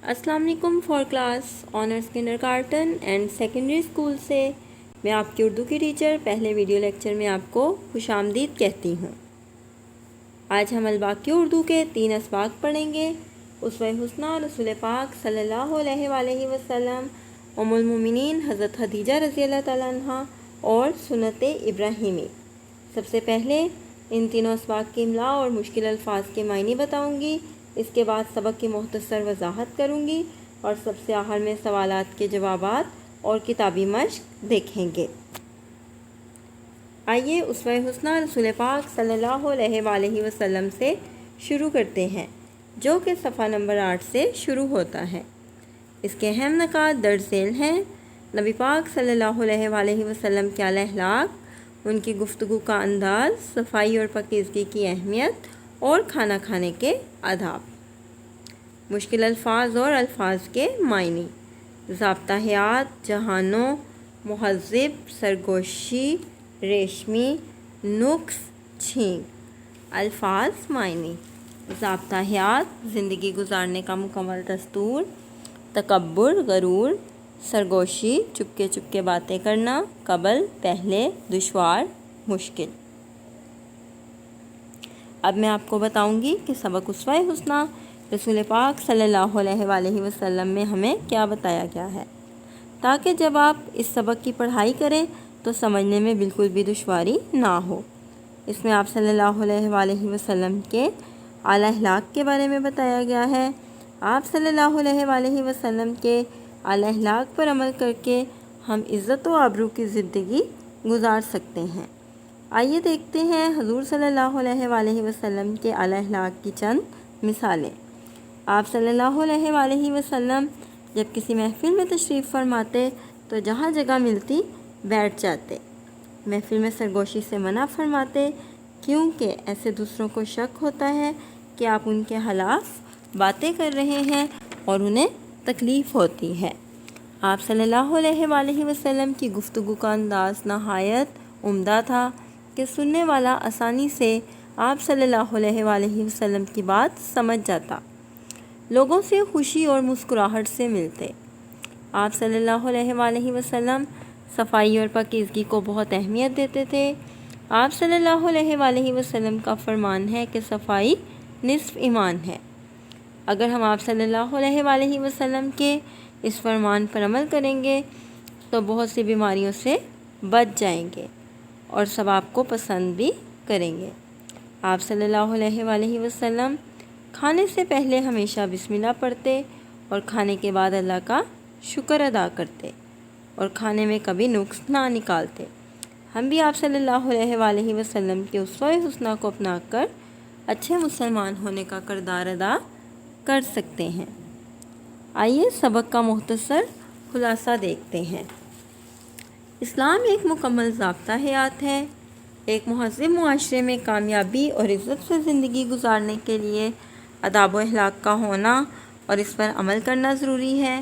السلام علیکم for class honours kindergarten and secondary school سے میں آپ کی اردو کی ٹیچر پہلے ویڈیو لیکچر میں آپ کو خوش آمدید کہتی ہوں۔ آج ہم الباقی اردو کے 3 اسباق پڑھیں گے۔ اسوہ حسنہ رسول پاک صلی اللہ علیہ وآلہ وسلم، ام المومنین حضرت خدیجہ رضی اللہ تعالیٰ عنہ اور سنت ابراہیمی۔ سب سے پہلے ان تینوں اسباق کی املاء اور مشکل الفاظ کے معنی بتاؤں گی، اس کے بعد سبق کی مختصر وضاحت کروں گی اور سب سے آخر میں سوالات کے جوابات اور کتابی مشق دیکھیں گے۔ آئیے اسوہ حسنہ رسول پاک صلی اللہ علیہ وآلہ وسلم سے شروع کرتے ہیں، جو کہ صفحہ نمبر 8 سے شروع ہوتا ہے۔ اس کے اہم نکات درج ذیل ہیں۔ نبی پاک صلی اللہ علیہ وآلہ وسلم کے اعلیٰ اخلاق، ان کی گفتگو کا انداز، صفائی اور پاکیزگی کی اہمیت اور کھانا کھانے کے آداب۔ مشکل الفاظ اور الفاظ کے معنی: ضابطہ حیات، جہانوں، مہذب، سرگوشی، ریشمی، نقص، چھینک۔ الفاظ معنی: ضابطہ حیات، زندگی گزارنے کا مکمل دستور۔ تکبر، غرور۔ سرگوشی، چپکے چپکے باتیں کرنا، قبل، پہلے، دشوار، مشکل۔ اب میں آپ کو بتاؤں گی کہ سبق اسوہ حسنہ رسول پاک صلی اللہ علیہ وآلہ وسلم میں ہمیں کیا بتایا گیا ہے، تاکہ جب آپ اس سبق کی پڑھائی کریں تو سمجھنے میں بالکل بھی دشواری نہ ہو۔ اس میں آپ صلی اللہ علیہ وآلہ وسلم کے اعلیٰ اخلاق کے بارے میں بتایا گیا ہے۔ آپ صلی اللہ علیہ وآلہ وسلم کے اعلیٰ اخلاق پر عمل کر کے ہم عزت و آبرو کی زندگی گزار سکتے ہیں۔ آئیے دیکھتے ہیں حضور صلی اللہ علیہ وآلہ وسلم کے اعلیٰ اخلاق کی چند مثالیں۔ آپ صلی اللہ علیہ وآلہ وسلم جب کسی محفل میں تشریف فرماتے تو جہاں جگہ ملتی بیٹھ جاتے۔ محفل میں سرگوشی سے منع فرماتے، کیونکہ ایسے دوسروں کو شک ہوتا ہے کہ آپ ان کے خلاف باتیں کر رہے ہیں اور انہیں تکلیف ہوتی ہے۔ آپ صلی اللہ علیہ وآلہ وسلم کی گفتگو کا انداز نہایت عمدہ تھا کہ سننے والا آسانی سے آپ صلی اللہ علیہ وآلہ وسلم کی بات سمجھ جاتا۔ لوگوں سے خوشی اور مسکراہٹ سے ملتے۔ آپ صلی اللہ علیہ وآلہ وسلم صفائی اور پاکیزگی کو بہت اہمیت دیتے تھے۔ آپ صلی اللہ علیہ وآلہ وسلم کا فرمان ہے کہ صفائی نصف ایمان ہے۔ اگر ہم آپ صلی اللہ علیہ وآلہ وسلم کے اس فرمان پر عمل کریں گے تو بہت سی بیماریوں سے بچ جائیں گے اور سب آپ کو پسند بھی کریں گے۔ آپ صلی اللہ علیہ وآلہ وسلم کھانے سے پہلے ہمیشہ بسم اللہ پڑھتے اور کھانے کے بعد اللہ کا شکر ادا کرتے اور کھانے میں کبھی نقص نہ نکالتے۔ ہم بھی آپ صلی اللہ علیہ وآلہ وسلم کے اسوہ حسنہ کو اپنا کر اچھے مسلمان ہونے کا کردار ادا کر سکتے ہیں۔ آئیے سبق کا مختصر خلاصہ دیکھتے ہیں۔ اسلام ایک مکمل ضابطہ حیات ہے۔ ایک مہذب معاشرے میں کامیابی اور عزت سے زندگی گزارنے کے لیے آداب و اخلاق کا ہونا اور اس پر عمل کرنا ضروری ہے۔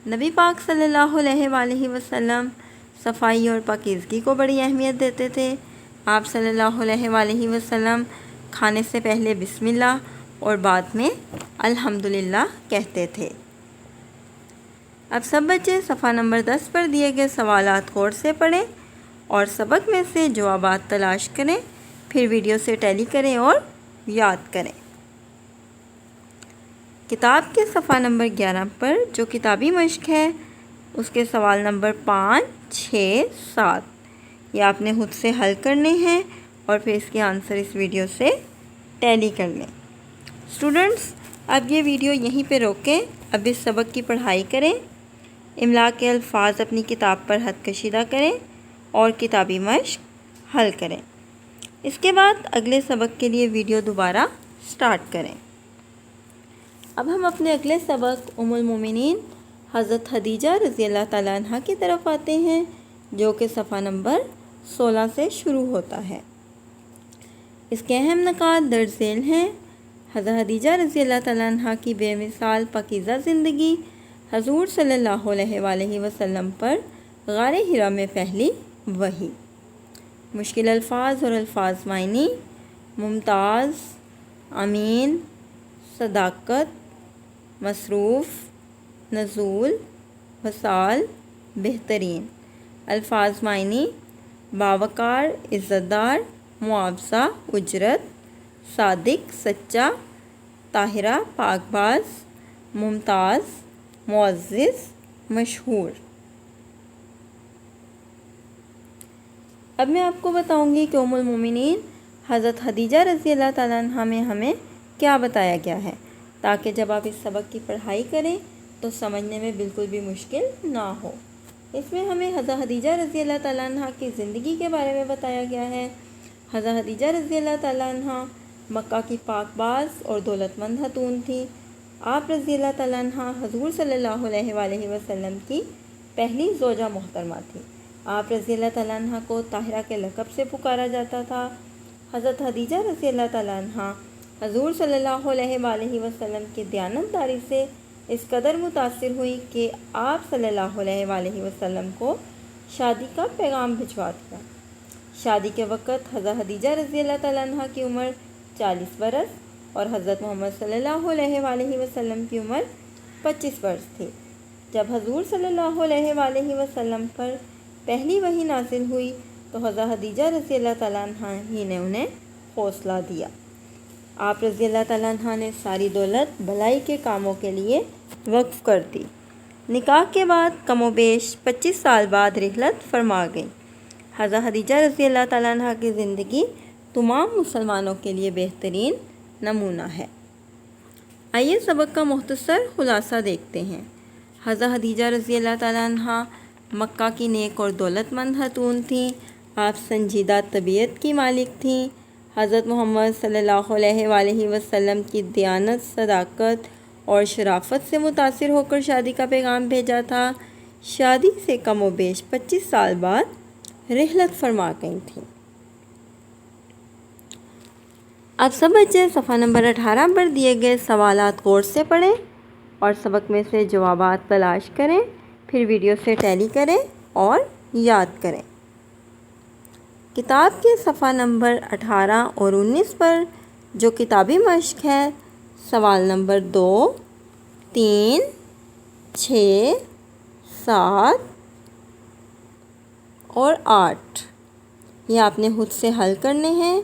نبی پاک صلی اللہ علیہ وآلہ وسلم صفائی اور پاکیزگی کو بڑی اہمیت دیتے تھے۔ آپ صلی اللہ علیہ وآلہ وسلم کھانے سے پہلے بسم اللہ اور بعد میں الحمدللہ کہتے تھے۔ اب سب بچے صفحہ نمبر 10 پر دیے گئے سوالات غور سے پڑھیں اور سبق میں سے جوابات تلاش کریں، پھر ویڈیو سے ٹیلی کریں اور یاد کریں۔ کتاب کے صفحہ نمبر 11 پر جو کتابی مشق ہے اس کے سوال نمبر 5، 6، 7 یہ آپ نے خود سے حل کرنے ہیں اور پھر اس کے آنسر اس ویڈیو سے ٹیلی کر لیں۔ اسٹوڈنٹس، اب یہ ویڈیو یہیں پہ روکیں، اب اس سبق کی پڑھائی کریں، املاء کے الفاظ اپنی کتاب پر خط کشیدہ کریں اور کتابی مشق حل کریں۔ اس کے بعد اگلے سبق کے لیے ویڈیو دوبارہ سٹارٹ کریں۔ اب ہم اپنے اگلے سبق ام المومنین حضرت خدیجہ رضی اللہ تعالیٰ عنہ کی طرف آتے ہیں، جو کہ صفحہ نمبر 16 سے شروع ہوتا ہے۔ اس کے اہم نکات درج ذیل ہیں۔ حضرت خدیجہ رضی اللہ تعالیٰ عنہ کی بے مثال پاکیزہ زندگی، حضور صلی اللہ علیہ وآلہ وسلم پر غار حرا میں پہلی وحی۔ مشکل الفاظ اور الفاظ معنی: ممتاز، امین، صداقت، مصروف، نزول، وصال، بہترین۔ الفاظ معنی: باوقار، عزت دار، معاوضہ، اجرت، صادق، سچا، طاہرہ، پاک باز، ممتاز، معزز، مشہور۔ اب میں آپ کو بتاؤں گی کہ ام المومنین حضرت خدیجہ رضی اللہ تعالیٰ عنہ میں ہمیں کیا بتایا گیا ہے، تاکہ جب آپ اس سبق کی پڑھائی کریں تو سمجھنے میں بالکل بھی مشکل نہ ہو۔ اس میں ہمیں حضرت خدیجہ رضی اللہ تعالیٰ عنہ کی زندگی کے بارے میں بتایا گیا ہے۔ حضرت خدیجہ رضی اللہ تعالیٰ عنہ مکہ کی پاک باز اور دولت مند خاتون تھی۔ آپ رضی اللہ تعالیٰ عنہ حضور صلی اللہ علیہ وآلہ وسلم کی پہلی زوجہ محترمہ تھی۔ آپ رضی اللہ تعالیٰ عنہ کو طاہرہ کے لقب سے پکارا جاتا تھا۔ حضرت خدیجہ رضی اللہ تعالیٰ عنہ حضور صلی اللہ علیہ وآلہ وسلم کی دیانتداری سے اس قدر متاثر ہوئی کہ آپ صلی اللہ علیہ وآلہ وسلم کو شادی کا پیغام بھجوا دیا۔ شادی کے وقت حضرت خدیجہ رضی اللہ تعالیٰ عنہ کی عمر 40 برس اور حضرت محمد صلی اللہ علیہ وآلہ وسلم کی عمر 25 برس تھی۔ جب حضور صلی اللہ علیہ وآلہ وسلم پر پہلی وحی نازل ہوئی تو حضرت خدیجہ رضی اللہ تعالیٰ عنہ ہی نے انہیں حوصلہ دیا۔ آپ رضی اللہ تعالیٰ عنہ نے ساری دولت بھلائی کے کاموں کے لیے وقف کر دی۔ نکاح کے بعد کم و بیش 25 سال بعد رحلت فرما گئیں۔ حضرت خدیجہ رضی اللہ تعالیٰ عنہ کی زندگی تمام مسلمانوں کے لیے بہترین نمونہ ہے۔ آئیے سبق کا مختصر خلاصہ دیکھتے ہیں۔ حضرت خدیجہ رضی اللہ تعالیٰ عنہ مکہ کی نیک اور دولت مند خاتون تھیں۔ آپ سنجیدہ طبیعت کی مالک تھیں۔ حضرت محمد صلی اللہ علیہ وآلہ وسلم کی دیانت، صداقت اور شرافت سے متاثر ہو کر شادی کا پیغام بھیجا تھا۔ شادی سے کم و بیش 25 سال بعد رحلت فرما گئی تھیں۔ اب سب بچے صفحہ نمبر 18 پر دیے گئے سوالات غور سے پڑھیں اور سبق میں سے جوابات تلاش کریں، پھر ویڈیو سے ٹیلی کریں اور یاد کریں۔ کتاب کے صفحہ نمبر 18 اور 19 پر جو کتابی مشق ہے، سوال نمبر 2، 3، 6، 7 اور 8 یہ آپ نے خود سے حل کرنے ہیں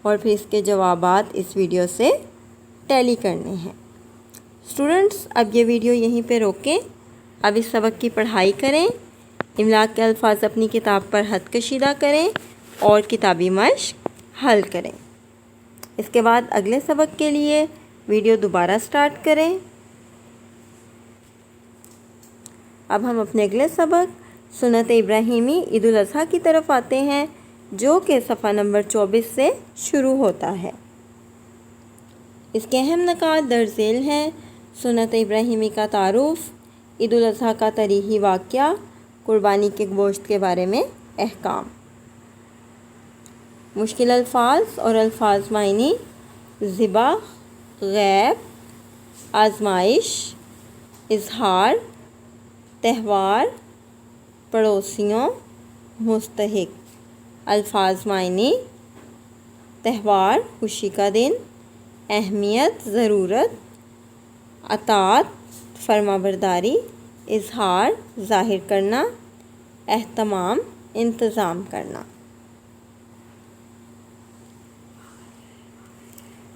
اور پھر اس کے جوابات اس ویڈیو سے ٹیلی کرنے ہیں۔ اسٹوڈنٹس، اب یہ ویڈیو یہیں پہ روکیں، اب اس سبق کی پڑھائی کریں، املا کے الفاظ اپنی کتاب پر خط کشیدہ کریں اور کتابی مشق حل کریں۔ اس کے بعد اگلے سبق کے لیے ویڈیو دوبارہ سٹارٹ کریں۔ اب ہم اپنے اگلے سبق سنت ابراہیمی عید الاضحیٰ کی طرف آتے ہیں، جو کہ صفحہ نمبر 24 سے شروع ہوتا ہے۔ اس کے اہم نکات درج ذیل ہیں: سنت ابراہیمی کا تعارف، عید الاضحیٰ کا تاریخی واقعہ، قربانی کے گوشت کے بارے میں احکام۔ مشکل الفاظ اور الفاظ معنی: ذبح، غیب، آزمائش، اظہار، تہوار، پڑوسیوں، مستحق۔ الفاظ معنی: تہوار، خوشی کا دن، اہمیت، ضرورت، اطاعت، فرما برداری، اظہار، ظاہر کرنا، اہتمام، انتظام کرنا۔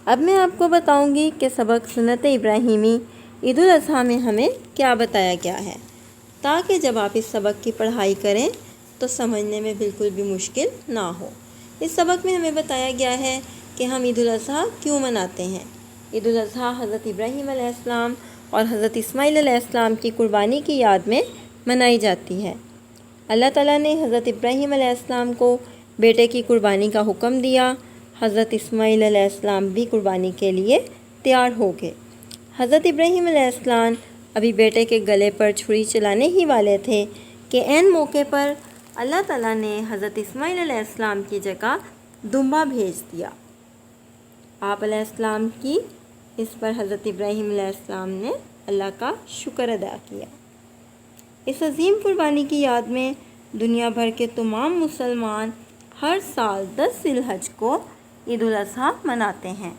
اب میں آپ کو بتاؤں گی کہ سبق سنت ابراہیمی عید الاضحیٰ میں ہمیں کیا بتایا گیا ہے، تاکہ جب آپ اس سبق کی پڑھائی کریں تو سمجھنے میں بالکل بھی مشکل نہ ہو۔ اس سبق میں ہمیں بتایا گیا ہے کہ ہم عید الاضحیٰ کیوں مناتے ہیں۔ عید الاضحیٰ حضرت ابراہیم علیہ السلام اور حضرت اسماعیل علیہ السلام کی قربانی کی یاد میں منائی جاتی ہے۔ اللہ تعالیٰ نے حضرت ابراہیم علیہ السلام کو بیٹے کی قربانی کا حکم دیا۔ حضرت اسماعیل علیہ السلام بھی قربانی کے لیے تیار ہو گئے۔ حضرت ابراہیم علیہ السلام ابھی بیٹے کے گلے پر چھری چلانے ہی والے تھے کہ عین موقع پر اللہ تعالیٰ نے حضرت اسماعیل علیہ السلام کی جگہ دمبا بھیج دیا۔ آپ علیہ السلام کی اس پر حضرت ابراہیم علیہ السلام نے اللہ کا شکر ادا کیا۔ اس عظیم قربانی کی یاد میں دنیا بھر کے تمام مسلمان ہر سال 10 ذی الحجہ کو عید الاضحیٰ مناتے ہیں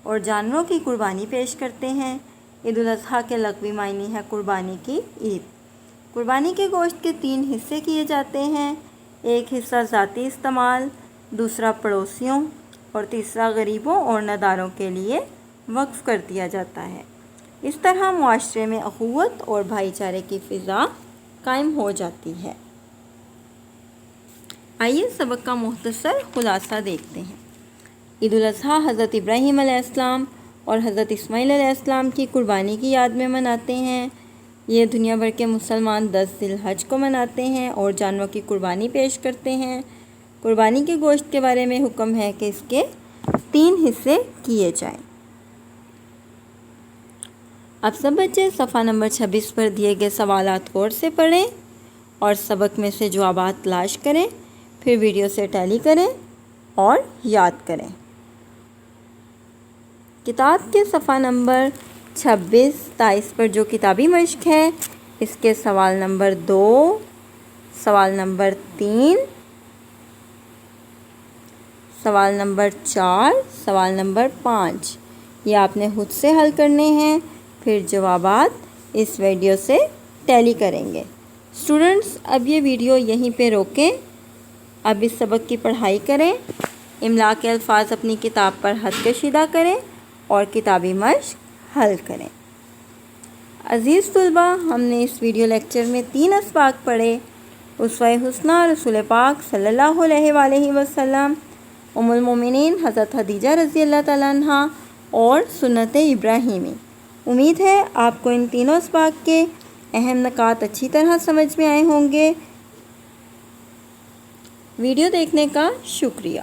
اور جانوروں کی قربانی پیش کرتے ہیں۔ عید الاضحیٰ کے لغوی معنی ہے قربانی کی عید۔ قربانی کے گوشت کے 3 حصے کیے جاتے ہیں، ایک حصہ ذاتی استعمال، دوسرا پڑوسیوں اور تیسرا غریبوں اور نداروں کے لیے وقف کر دیا جاتا ہے۔ اس طرح معاشرے میں اخوت اور بھائی چارے کی فضا قائم ہو جاتی ہے۔ آئیے سبق کا مختصر خلاصہ دیکھتے ہیں۔ عید الاضحیٰ حضرت ابراہیم علیہ السلام اور حضرت اسماعیل علیہ السلام کی قربانی کی یاد میں مناتے ہیں۔ یہ دنیا بھر کے مسلمان 10 ذی الحج کو مناتے ہیں اور جانوروں کی قربانی پیش کرتے ہیں۔ قربانی کے گوشت کے بارے میں حکم ہے کہ اس کے 3 حصے کیے جائیں۔ اب سب بچے صفحہ نمبر 26 پر دیے گئے سوالات غور سے پڑھیں اور سبق میں سے جوابات تلاش کریں، پھر ویڈیو سے ٹیلی کریں اور یاد کریں۔ کتاب کے صفحہ نمبر 26-23 پر جو کتابی مشق ہے، اس کے سوال نمبر 2، سوال نمبر 3، سوال نمبر 4، سوال نمبر 5 یہ آپ نے خود سے حل کرنے ہیں، پھر جوابات اس ویڈیو سے ٹیلی کریں گے۔ اسٹوڈنٹس اب یہ ویڈیو یہیں پہ روکیں، اب اس سبق کی پڑھائی کریں، املا کے الفاظ اپنی کتاب پر خط کشیدہ کریں اور کتابی مشق حل کریں۔ عزیز طلبہ، ہم نے اس ویڈیو لیکچر میں 3 اسباق پڑھے: اسوہ حسنہ رسول پاک صلی اللہ علیہ وآلہ وسلم، ام المومنین حضرت خدیجہ رضی اللہ تعالیٰ عنہ اور سنت ابراہیمی۔ امید ہے آپ کو ان تینوں اسباق کے اہم نکات اچھی طرح سمجھ میں آئے ہوں گے۔ ویڈیو دیکھنے کا شکریہ۔